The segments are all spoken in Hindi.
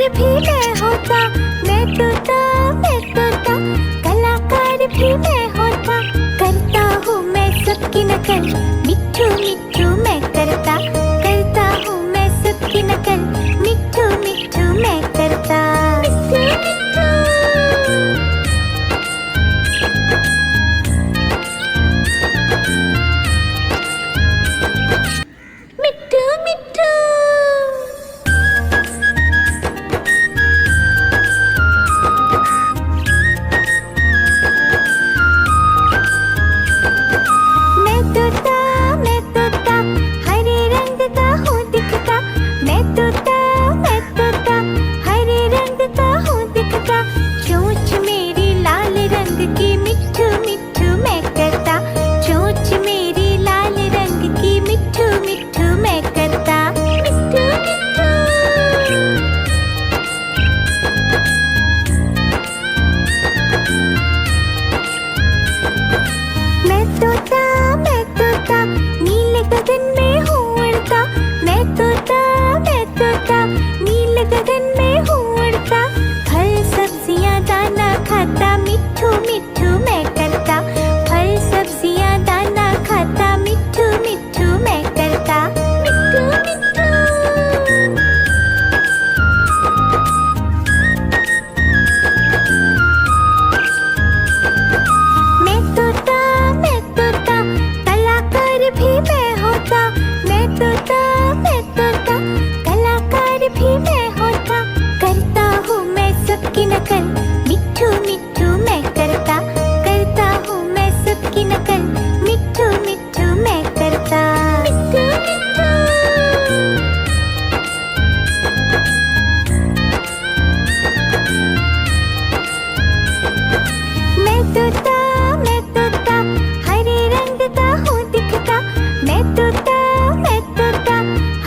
भी मैं होता, मैं तोता, मैं तोता, कलाकार भी मैं होता। करता हूँ मैं सबकी नकल, मिट्ठू मिट्ठू मैं करता हूँ मैं सबकी नकल, मिट्ठू मिट्ठू मैं करता। मिट्ठू मिट्ठू मैं तोता, हरे रंग का हूँ दिखता। मैं तोता, हरे रंग का हूँ दिखता। चोंच मेरी लाल रंग की, मिट्ठू मिट्ठू मैं करता। चोंच मेरी लाल रंग की, मिट्ठू मिट्ठू मैं करता। मिट्ठू मिट्ठू मैं तोता, नीले गगन में हूँ उड़ता। मैं तोता, नीले गगन में हूँ उड़ता। फल सब्जियाँ दाना खाता, मिट्ठू मिट्ठू मैं करता। फल सब्जियाँ दाना खाता, मिट्ठू मिट्ठू मैं करता। मिट्ठू मिट्ठू मैं तोता, कलाकार भी मैं होता। मैं तोता, कलाकार भी मैं होता। करता हूँ मैं सबकी नकल, मिट्ठू मिट्ठू मैं करता हूँ मैं सबकी नकल, मिट्ठू मिट्ठू मैं करता। मिट्ठू मिट्ठू मैं तोता, हरे रंग का हूँ दिखता। मैं तोता,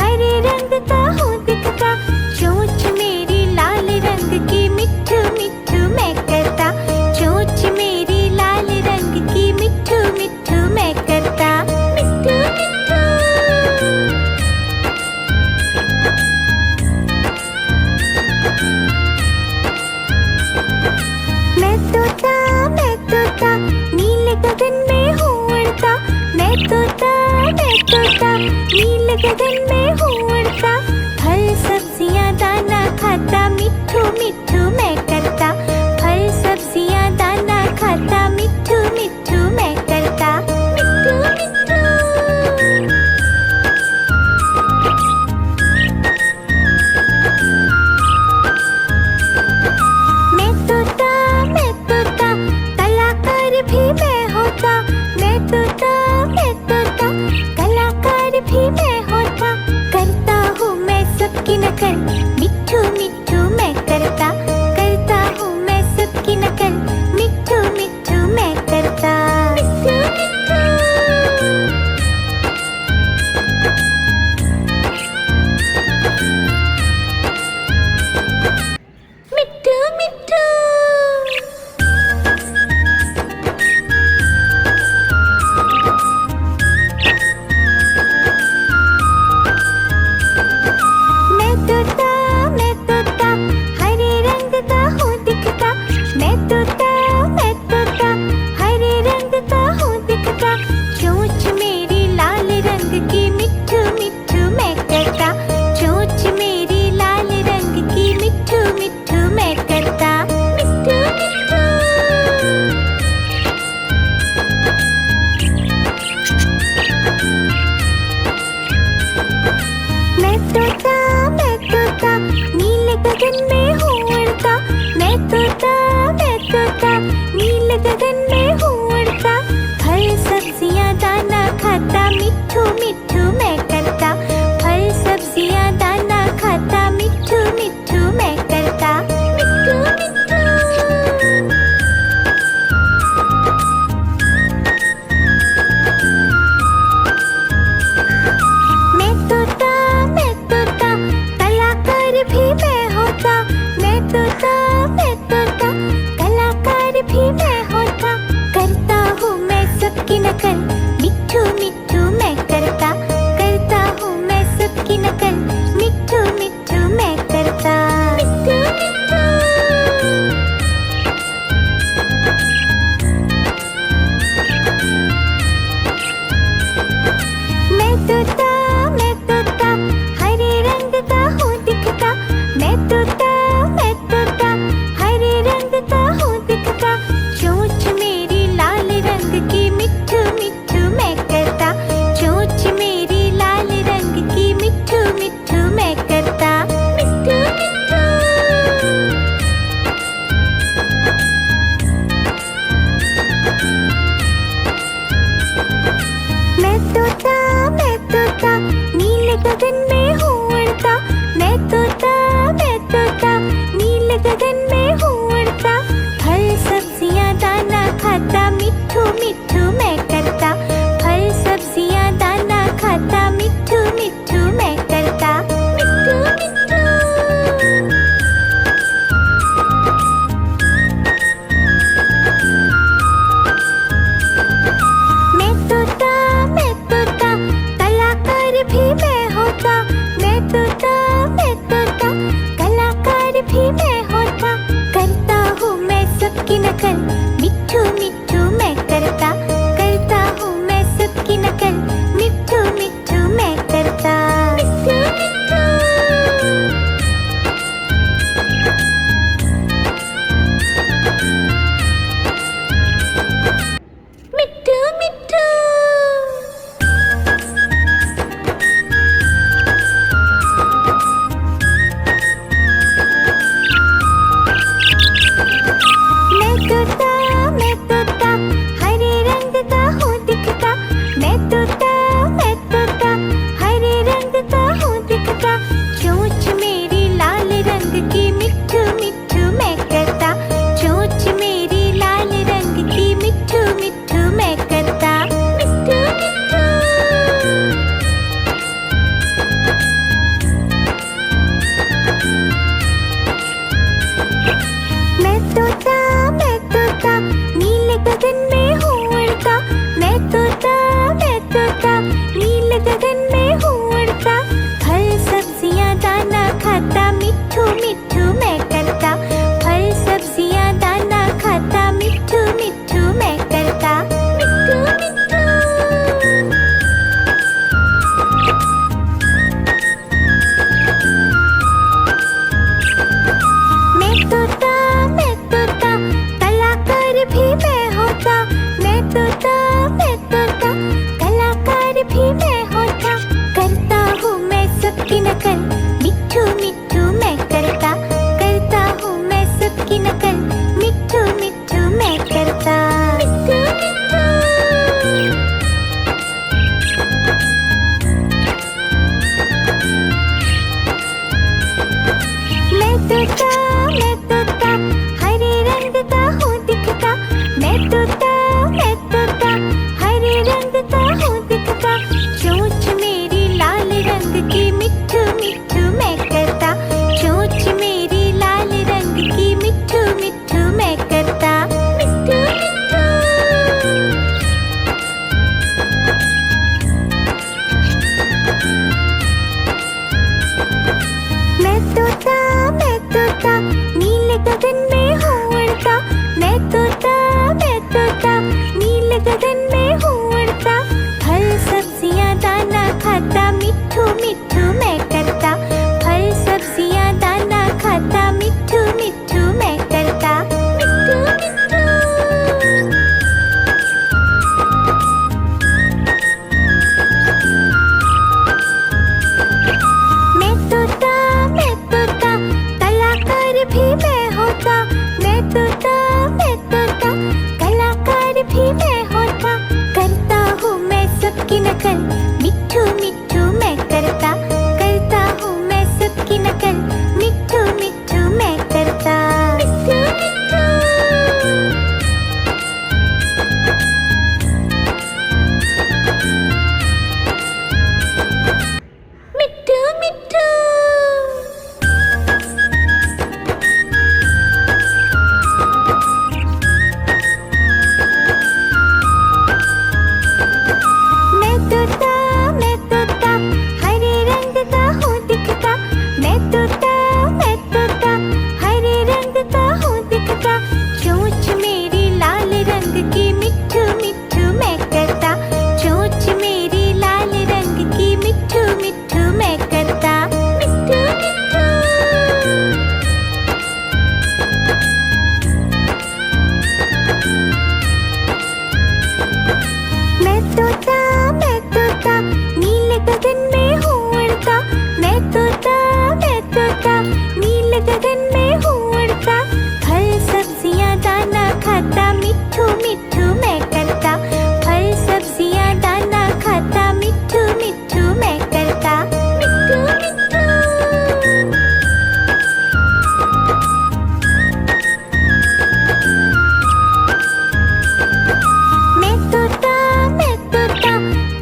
हरे रंग का हूँ दिखता। चोंच मेरी लाल रंग की, मिट्ठू मिट्ठू मैं करता। चोंच मेरी लाल रंग की, मिट्ठू मिट्ठू मैं करता। मिट्ठू मिट्ठू मैं तोता, नीले गगन में हूँ उड़ता। मैं तोता, नीले गगन में हूँ उड़ता। फल सब्जियाँ दाना खाता, मिट्ठू मिट्ठू मैं करता। फल सब्जियाँ दाना खाता, मिट्ठू मिट्ठू मैं करता। मिट्ठू मिट्ठू मैं तोता, कलाकार भी मैं होता। मैं तोता, कलाकार भी मैं होता। करता हूँ मैं सबकी नकल, मिट्ठू मिट्ठू मैं करता हूँ मैं सबकी नकल, मिट्ठू मिट्ठू मैं करता। मिट्ठू मिट्ठू मिट्ठू मिट्ठू मैं तोता, हरे रंग का हूँ दिखता। मैं तोता, हरे रंग का हूँ दिखता। चोंच मेरी लाल रंग की, मिट्ठू मिट्ठू मैं करता। चोंच मेरी लाल रंग की, मिट्ठू मिट्ठू मैं करता। मिट्ठू मिट्ठू मैं तोता, नीले गगन में हूँ उड़ता। मैं तोता, नीले गगन में हूँ उड़ता। फल सब्जियाँ दाना खाता, मिट्ठू मिट्ठू मैं करता। फल सब्जियाँ दाना खाता, मिट्ठू मिट्ठू मैं करता। मिट्ठू मिट्ठू मैं तोता, कलाकार भी मैं होता। मैं तोता, कलाकार भी मैं होता। करता हूँ मैं सबकी नकल, मिट्ठू मिट्ठू मैं करता हूँ मैं सबकी नकल, मिट्ठू मिट्ठू मैं करता। भी मैं होता, मैं तोता, मैं तोता, कलाकार भी मैं होता। करता हूँ मैं सबकी नकल, मिट्ठू मिट्ठू मैं करता, करता हूँ मैं सबकी नकल, मिट्ठू मिट्ठू मैं करता। मिट्ठू मिट्ठू मिट्ठू मिट्ठू। मैं तोता, हरे रंग का हूँ दिखता, मैं तोता, हरे रंग का हूँ दिखता। चोंच मेरी लाल रंग की, मिट्ठू मिट्ठू मैं करता, चोंच मेरी लाल रंग की, मिट्ठू मिट्ठू मैं करता। मिट्ठू मिट्ठू। मैं तोता, नीले गगन में हूँ उड़ता, मैं तोता, नीले गगन में हूँ उड़ता। फल सब्जियाँ दाना खाता, मिट्ठू मिट्ठू मैं करता, फल सब्जियाँ दाना खाता, मिट्ठू मिट्ठू मैं करता। मिट्ठू मिट्ठू। मैं तोता,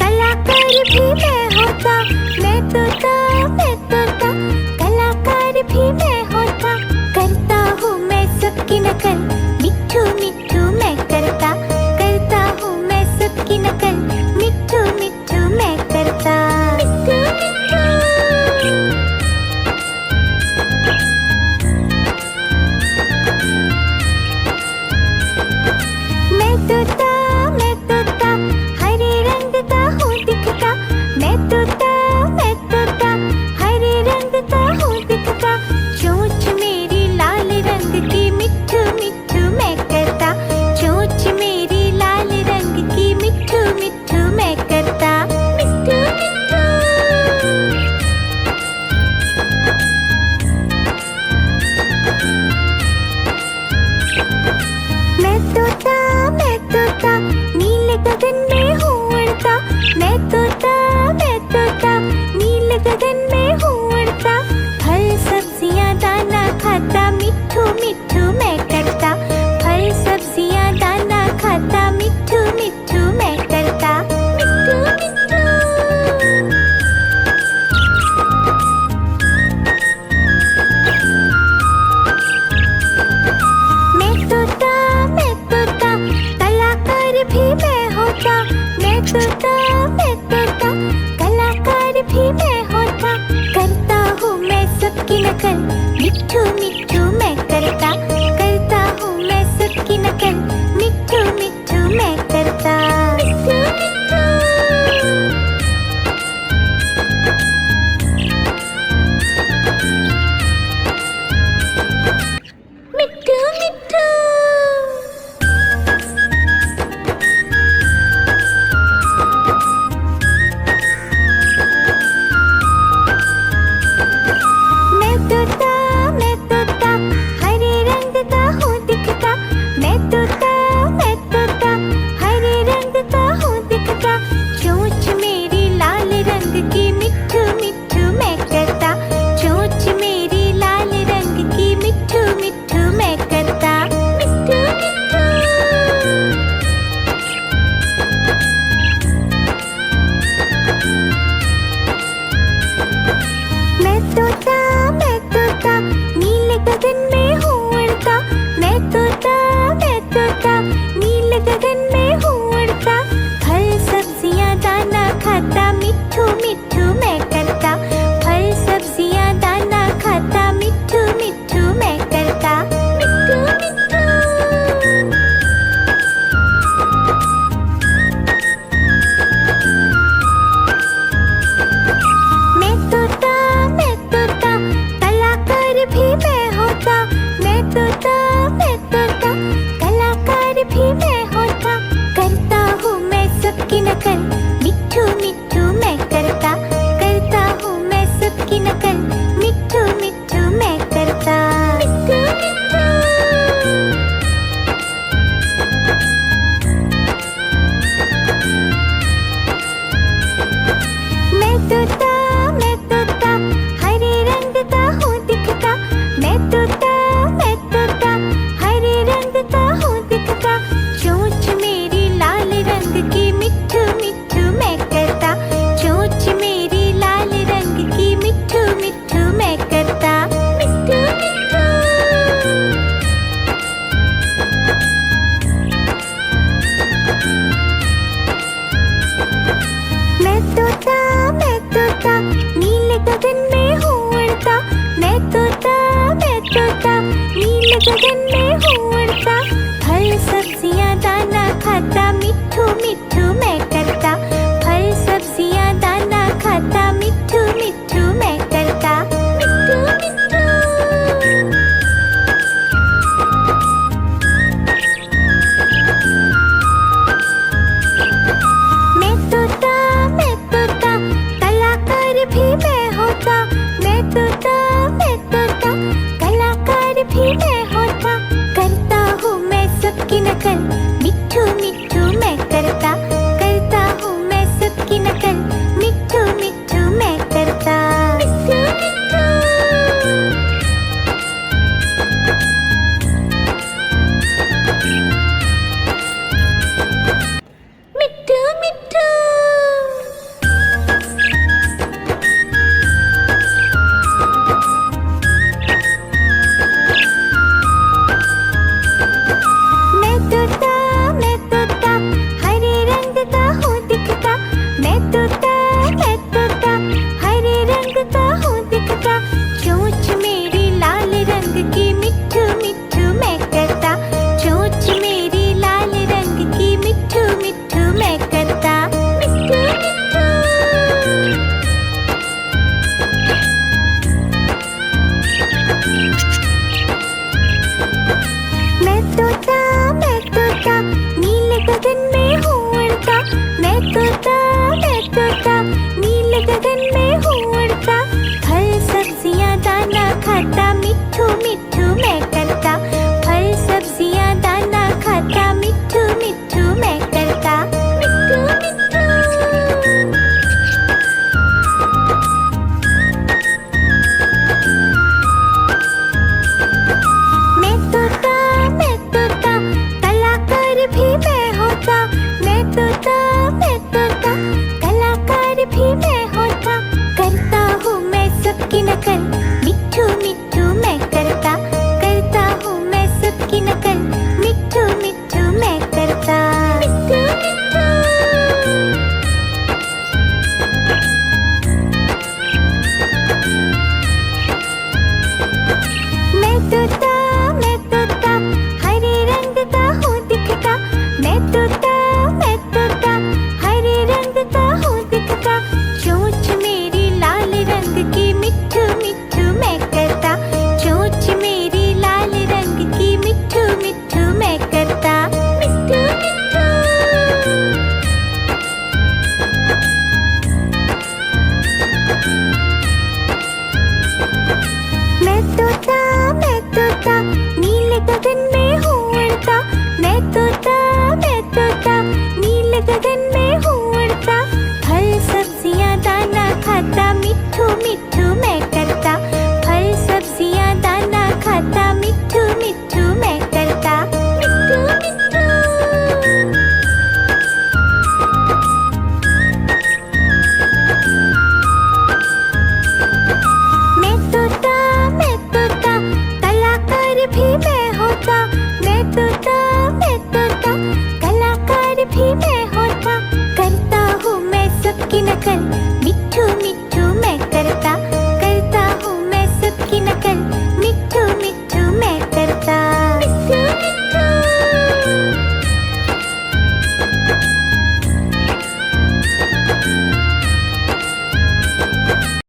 कलाकार भी मैं होता, मैं तोता, कलाकार भी मैं होता। करता हूँ मैं सबकी नकल, मिट्ठू मिट्ठू मैं करता, करता हूँ मैं सबकी नकल, मिट्ठू मिट्ठू मैं करता। मिट्ठू मिट्ठू। मैं तोता, हरे रंग का हूँ दिखता, मैं तोता, हरे रंग का हूँ दिखता। चोंच मेरी लाल रंग की, मिट्ठू मिट्ठू मैं करता, चोंच मेरी लाल रंग की, मिट्ठू मिट्ठू मैं करता। मिट्ठू मिट्ठू। मैं तोता, नीले गगन में हूँ उड़ता, मैं तोता, नीले गगन में हूँ उड़ता। फल सब्जियाँ दाना खाता, मिट्ठू मिट्ठू मैं करता, फल सब्जियाँ दाना खाता, मिट्ठू मिट्ठू मैं करता। मिट्ठू मिट्ठू। मैं तोता, कलाकार भी मैं होता, मैं तोता, कलाकार भी मैं होता। करता हूँ मैं सबकी नकल, मिट्ठू मिट्ठू मैं करता, करता हूँ मैं सबकी नकल, मिट्ठू मिट्ठू मैं करता। मिट्ठू मिट्ठू। मिट्ठू मिट्ठू। मैं तोता, हरे रंग का हूँ दिखता, मैं तोता, हरे रंग का हूँ दिखता। चोंच मेरी लाल रंग की, मिट्ठू मिट्ठू मैं करता, चोंच मेरी लाल रंग की, मिट्ठू मिट्ठू मैं करता। मिट्ठू मिट्ठू। मैं तोता, नीले गगन में हूँ उड़ता, मैं तोता, नीले गगन में हूँ उड़ता। फल सब्जियाँ दाना खाता, मिट्ठू मिट्ठू मैं करता, फल सब्जियाँ दाना खाता, मिट्ठू मिट्ठू मैं करता। मिट्ठू मिट्ठू। मैं तोता, कलाकार भी मैं होता, मैं तोता, कलाकार भी मैं होता। करता हूँ मैं सबकी नकल, मिट्ठू मिट्ठू मैं करता, करता हूँ मैं सबकी नकल, मिट्ठू मिट्ठू मैं करता। मिट्ठू गगन में हूँ उड़ता, फल सब्जियाँ दाना खाता, मिट्ठू मिट्ठू मैं करता। फल सब्जियाँ दाना खाता, मिट्ठू मिट्ठू मैं करता। मिट्ठू मिट्ठू। मैं तोता, कलाकार भी मैं होता। मैं तोता, कलाकार भी मैं होता। करता हूँ मैं सबकी नकल, मिट्ठू मिट्ठू मैं करता। करता हूँ मैं सबकी नकल, मिट्ठू मिट्ठू मैं करता। मिट्ठू मिट्ठू। मिट्ठू मिट्ठू। मैं तोता, हरे रंग का हूँ दिखता। मैं तोता, हरे रंग का हूँ दिखता। चोंच मेरी लाल रंग की, मिट्ठू मिट्ठू